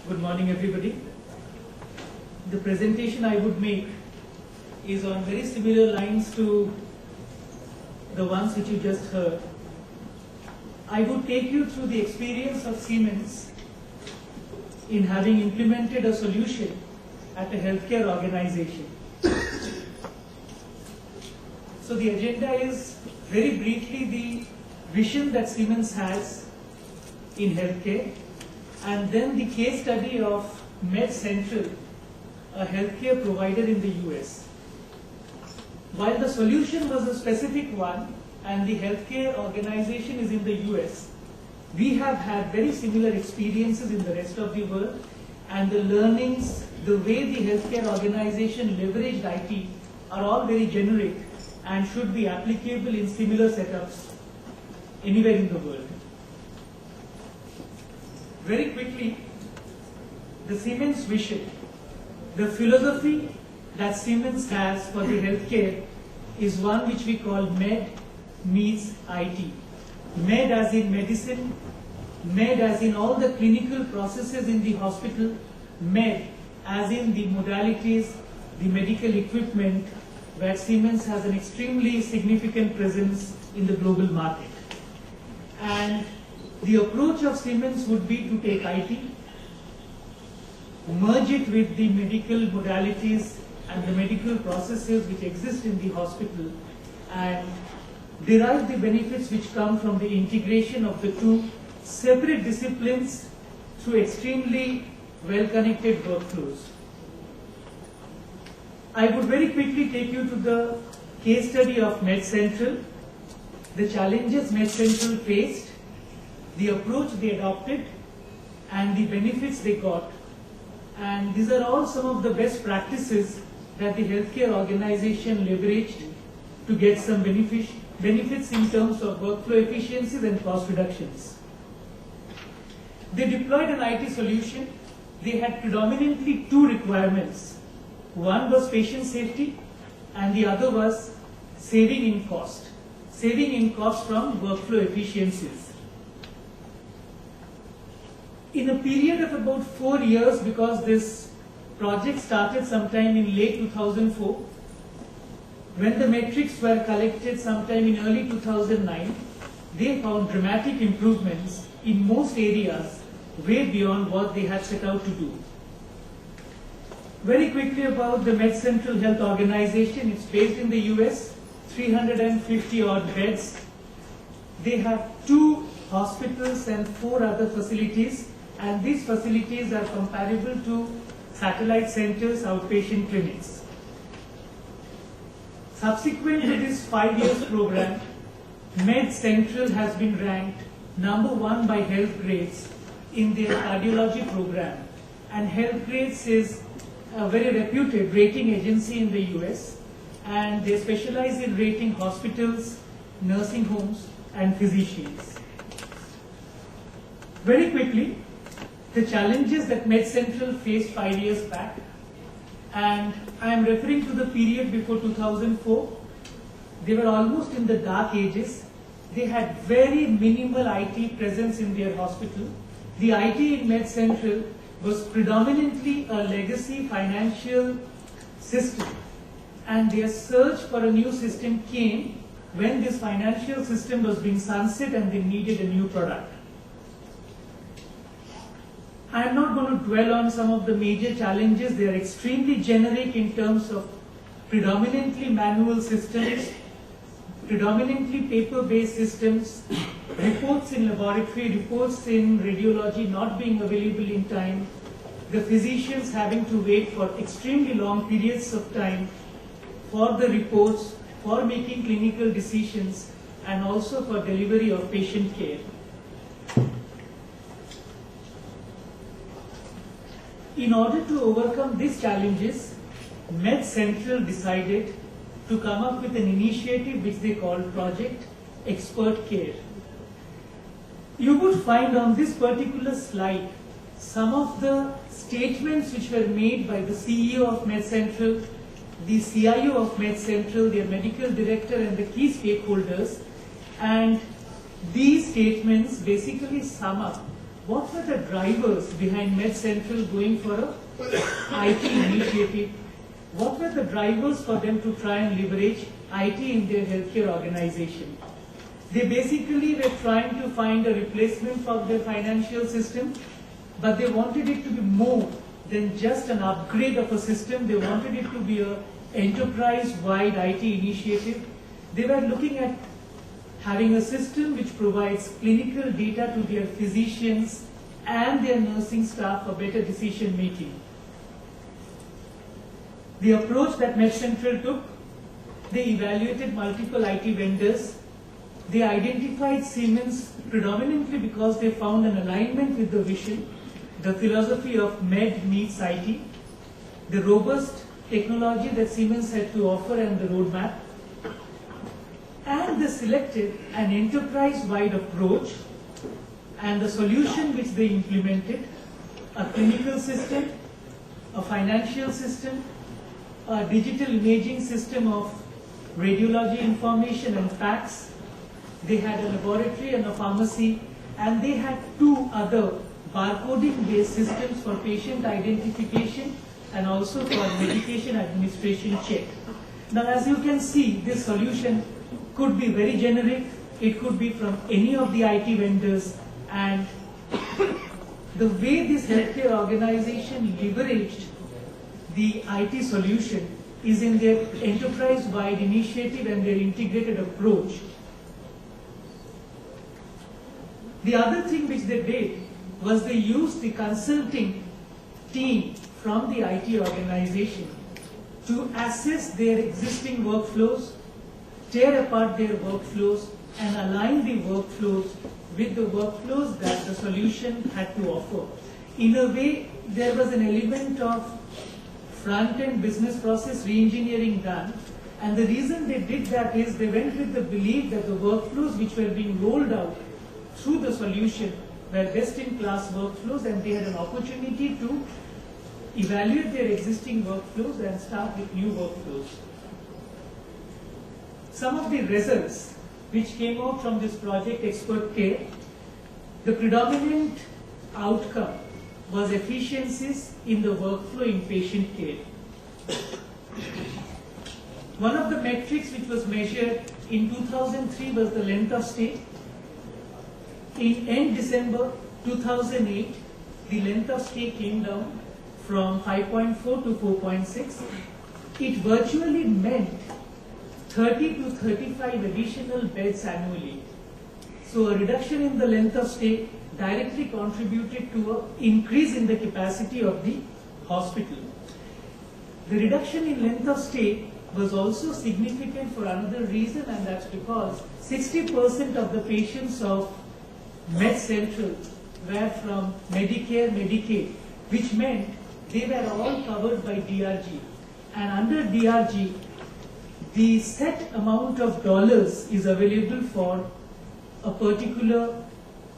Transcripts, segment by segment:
Good morning, everybody. The presentation I would make is on very similar lines to the ones which you just heard. I would take you through the experience of Siemens in having implemented a solution at a healthcare organization. So the agenda is very briefly the vision that Siemens has in healthcare, and then the case study of MedCentral, a healthcare provider in the US. While the solution was a specific one and the healthcare organization is in the US, we have had very similar experiences in the rest of the world, and the learnings, the way the healthcare organization leveraged IT are all very generic and should be applicable in similar setups anywhere in the world. Very quickly, the Siemens vision, the philosophy that Siemens has for the healthcare is one which we call Med meets IT. Med as in medicine, Med as in all the clinical processes in the hospital, Med as in the modalities, the medical equipment, where Siemens has an extremely significant presence in the global market. And the approach of Siemens would be to take IT, merge it with the medical modalities and the medical processes which exist in the hospital, and derive the benefits which come from the integration of the two separate disciplines through extremely well-connected workflows. I would very quickly take you to the case study of MedCentral, the challenges MedCentral faced, the approach they adopted, and the benefits they got. And these are all some of the best practices that the healthcare organization leveraged to get some benefits in terms of workflow efficiencies and cost reductions. They deployed an IT solution. They had predominantly two requirements. One was patient safety, and the other was saving in cost. Saving in cost from workflow efficiencies. In a period of about 4 years, because this project started sometime in late 2004, when the metrics were collected sometime in early 2009, they found dramatic improvements in most areas, way beyond what they had set out to do. Very quickly about the MedCentral Health Organization, it's based in the US, 350 odd beds. They have 2 hospitals and 4 other facilities, and these facilities are comparable to satellite centers, outpatient clinics. Subsequent to this 5 years program, MedCentral has been ranked #1 by Healthgrades in their cardiology program, and Healthgrades is a very reputed rating agency in the US, and they specialize in rating hospitals, nursing homes, and physicians. Very quickly, the challenges that MedCentral faced 5 years back, and I am referring to the period before 2004. They were almost in the dark ages. They had very minimal IT presence in their hospital. The IT in MedCentral was predominantly a legacy financial system, and their search for a new system came when this financial system was being sunset and they needed a new product. I am not going to dwell on some of the major challenges. They are extremely generic in terms of predominantly manual systems, predominantly paper-based systems, reports in laboratory, reports in radiology not being available in time, the physicians having to wait for extremely long periods of time for the reports, for making clinical decisions, and also for delivery of patient care. In order to overcome these challenges, MedCentral decided to come up with an initiative which they called Project Expert Care. You would find on this particular slide some of the statements which were made by the CEO of MedCentral, the CIO of MedCentral, their medical director, and the key stakeholders. And these statements basically sum up what were the drivers behind MedCentral going for a IT initiative? What were the drivers for them to try and leverage IT in their healthcare organization? They basically were trying to find a replacement for their financial system, but they wanted it to be more than just an upgrade of a system. They wanted it to be an enterprise-wide IT initiative. They were looking at having a system which provides clinical data to their physicians and their nursing staff for better decision making. The approach that MedCentral took, they evaluated multiple IT vendors. They identified Siemens predominantly because they found an alignment with the vision, the philosophy of Med meets IT, the robust technology that Siemens had to offer and the roadmap. And they selected an enterprise-wide approach, and the solution which they implemented, a clinical system, a financial system, a digital imaging system of radiology information and PACS. They had a laboratory and a pharmacy, and they had 2 other barcoding-based systems for patient identification and also for medication administration check. Now, as you can see, this solution could be very generic, it could be from any of the IT vendors, and the way this healthcare organization leveraged the IT solution is in their enterprise-wide initiative and their integrated approach. The other thing which they did was they used the consulting team from the IT organization to assess their existing workflows, tear apart their workflows, and align the workflows with the workflows that the solution had to offer. In a way, there was an element of front-end business process re-engineering done, and the reason they did that is they went with the belief that the workflows which were being rolled out through the solution were best-in-class workflows, and they had an opportunity to evaluate their existing workflows and start with new workflows. Some of the results which came out from this project Expert Care, the predominant outcome was efficiencies in the workflow in patient care. One of the metrics which was measured in 2003 was the length of stay. In end December 2008, the length of stay came down from 5.4 to 4.6. It virtually meant 30 to 35 additional beds annually. So a reduction in the length of stay directly contributed to an increase in the capacity of the hospital. The reduction in length of stay was also significant for another reason, and that's because 60% of the patients of MedCentral were from Medicare, Medicaid, which meant they were all covered by DRG. And under DRG, the set amount of dollars is available for a particular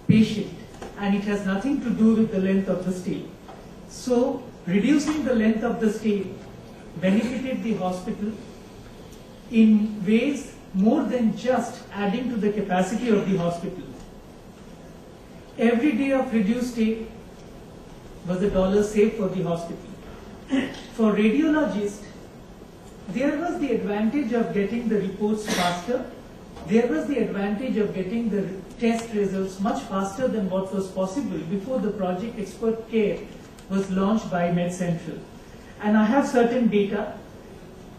patient, and it has nothing to do with the length of the stay. So, reducing the length of the stay benefited the hospital in ways more than just adding to the capacity of the hospital. Every day of reduced stay was a dollar saved for the hospital. For radiologists, there was the advantage of getting the reports faster. There was the advantage of getting the test results much faster than what was possible before the project Expert Care was launched by MedCentral. And I have certain data.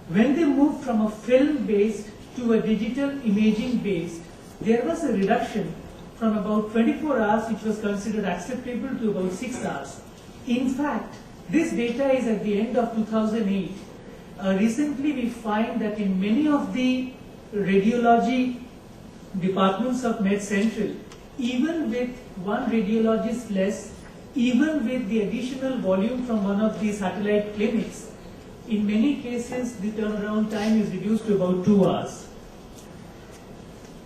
When they moved from a film-based to a digital imaging-based, there was a reduction from about 24 hours, which was considered acceptable, to about 6 hours. In fact, this data is at the end of 2008. Recently, we find that in many of the radiology departments of MedCentral, even with one radiologist less, even with the additional volume from one of these satellite clinics, in many cases the turnaround time is reduced to about 2 hours.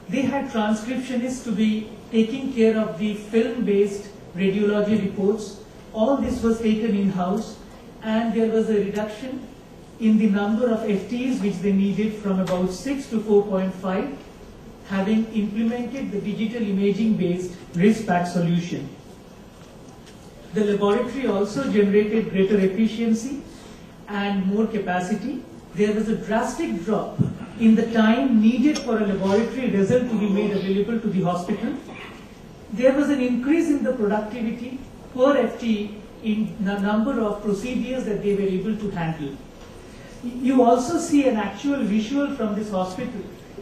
They had transcriptionists to be taking care of the film-based radiology reports. All this was taken in-house, and there was a reduction in the number of FTEs which they needed from about 6 to 4.5, having implemented the digital imaging-based RIS-PAC solution. The laboratory also generated greater efficiency and more capacity. There was a drastic drop in the time needed for a laboratory result to be made available to the hospital. There was an increase in the productivity per FTE in the number of procedures that they were able to handle. You also see an actual visual from this hospital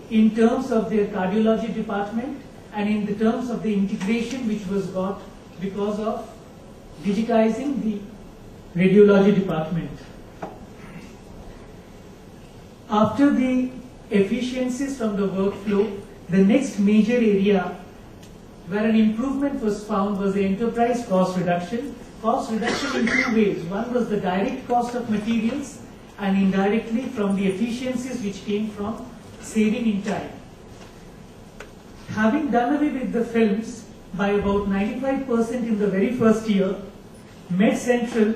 in terms of their cardiology department and in the terms of the integration which was got because of digitizing the radiology department. After the efficiencies from the workflow, the next major area where an improvement was found was the enterprise cost reduction. Cost reduction in two ways. One was the direct cost of materials and indirectly from the efficiencies which came from saving in time. Having done away with the films by about 95% in the very first year, MedCentral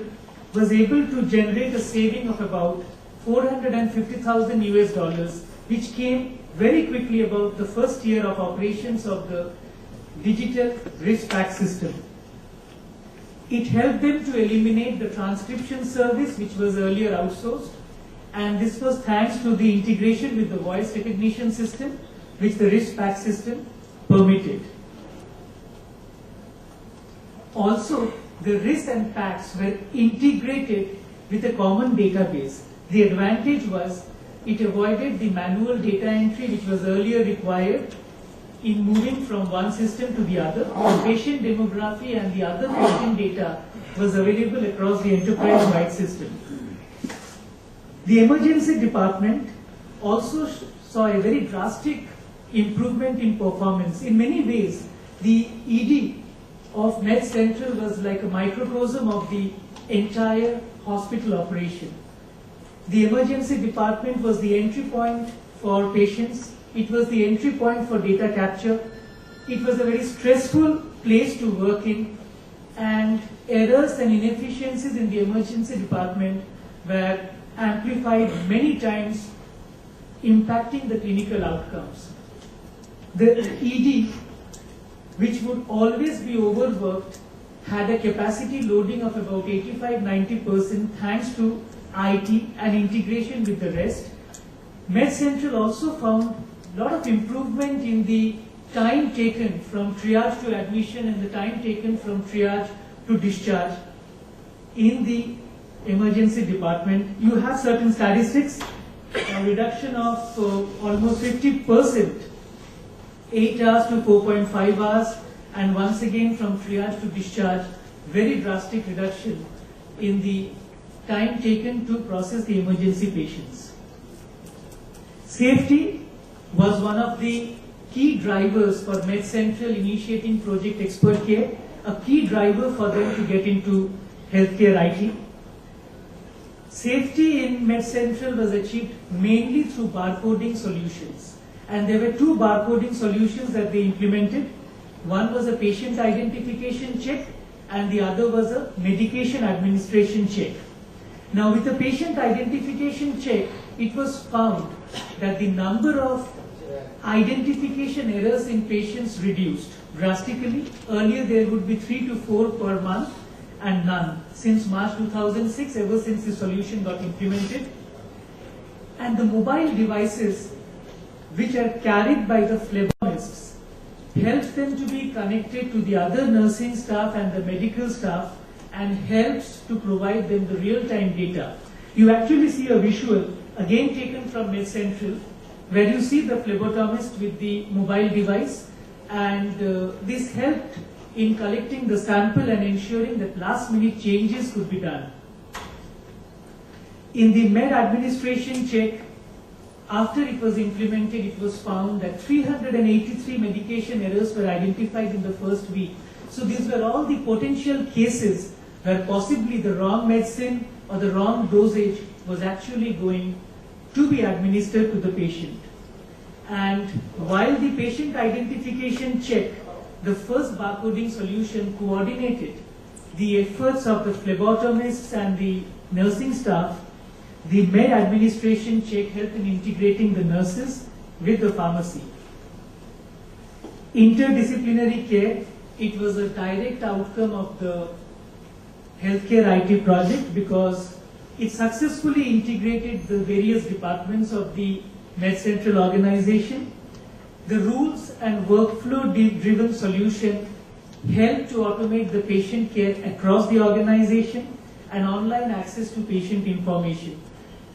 was able to generate a saving of about $450,000, which came very quickly about the first year of operations of the digital risk pack system. It helped them to eliminate the transcription service which was earlier outsourced, and this was thanks to the integration with the voice recognition system which the risk pack system permitted. Also, the RIS and PACS were integrated with a common database. The advantage was it avoided the manual data entry which was earlier required in moving from one system to the other. The patient demography and the other patient data was available across the enterprise-wide system. The emergency department also saw a very drastic improvement in performance. In many ways, the ED of MedCentral was like a microcosm of the entire hospital operation. The emergency department was the entry point for patients. It was the entry point for data capture. It was a very stressful place to work in, and errors and inefficiencies in the emergency department were amplified many times, impacting the clinical outcomes. The ED, which would always be overworked, had a capacity loading of about 85-90% thanks to IT and integration with the rest. MedCentral also found a lot of improvement in the time taken from triage to admission and the time taken from triage to discharge in the emergency department. You have certain statistics, a reduction of almost 50%, 8 hours to 4.5 hours, and once again from triage to discharge, very drastic reduction in the time taken to process the emergency patients. Safety was one of the key drivers for MedCentral initiating Project Expert Care, a key driver for them to get into healthcare IT. Safety in MedCentral was achieved mainly through barcoding solutions. And there were two barcoding solutions that they implemented. One was a patient identification check and the other was a medication administration check. Now with the patient identification check, it was found that the number of identification errors in patients reduced drastically. Earlier there would be 3 to 4 per month and none since March 2006, ever since the solution got implemented. And the mobile devices which are carried by the phlebotomists helps them to be connected to the other nursing staff and the medical staff and helps to provide them the real-time data. You actually see a visual again taken from MedCentral where you see the phlebotomist with the mobile device, and this helped in collecting the sample and ensuring that last-minute changes could be done. In the med administration check, after it was implemented, it was found that 383 medication errors were identified in the first week. So these were all the potential cases where possibly the wrong medicine or the wrong dosage was actually going to be administered to the patient. And while the patient identification check, the first barcoding solution coordinated the efforts of the phlebotomists and the nursing staff, the med administration check helped in integrating the nurses with the pharmacy. Interdisciplinary care, it was a direct outcome of the healthcare IT project because it successfully integrated the various departments of the MedCentral organization. The rules and workflow-driven solution help to automate the patient care across the organization and online access to patient information.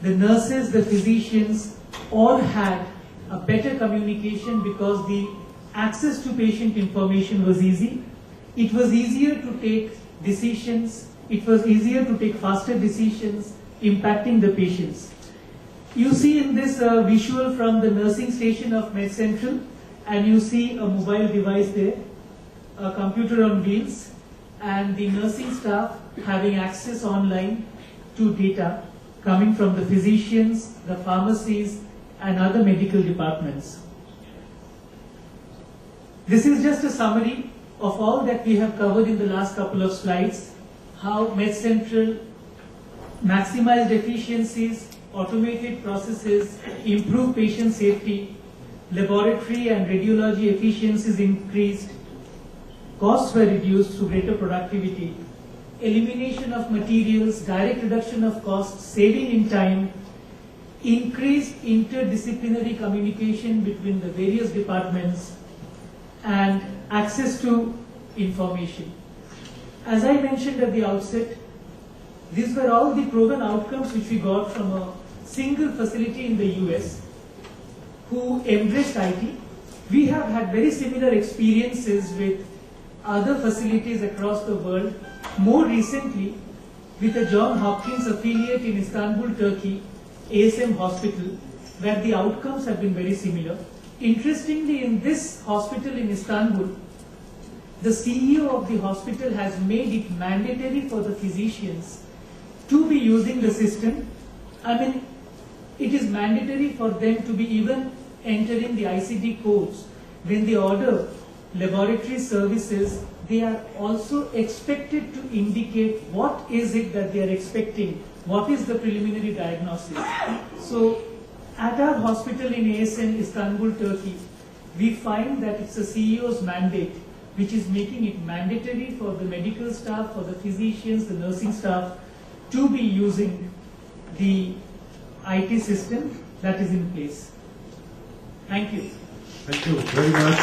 The nurses, the physicians all had a better communication because the access to patient information was easy. It was easier to take decisions. It was easier to take faster decisions impacting the patients. You see in this visual from the nursing station of MedCentral, and you see a mobile device there, a computer on wheels, and the nursing staff having access online to data coming from the physicians, the pharmacies, and other medical departments. This is just a summary of all that we have covered in the last couple of slides, how MedCentral maximized efficiencies, automated processes, improved patient safety, laboratory and radiology efficiencies increased, costs were reduced through greater productivity, elimination of materials, direct reduction of costs, saving in time, increased interdisciplinary communication between the various departments, and access to information. As I mentioned at the outset, these were all the proven outcomes which we got from a single facility in the US who embraced IT. We have had very similar experiences with other facilities across the world. More recently, with a Johns Hopkins affiliate in Istanbul, Turkey, ASM Hospital, where the outcomes have been very similar. Interestingly, in this hospital in Istanbul, the CEO of the hospital has made it mandatory for the physicians to be using the system. I mean, it is mandatory for them to be even entering the ICD codes. When they order laboratory services, they are also expected to indicate what is it that they are expecting, what is the preliminary diagnosis. So, at our hospital in ASM, Istanbul, Turkey, we find that it's a CEO's mandate which is making it mandatory for the medical staff, for the physicians, the nursing staff to be using the IT system that is in place. Thank you. Thank you very much.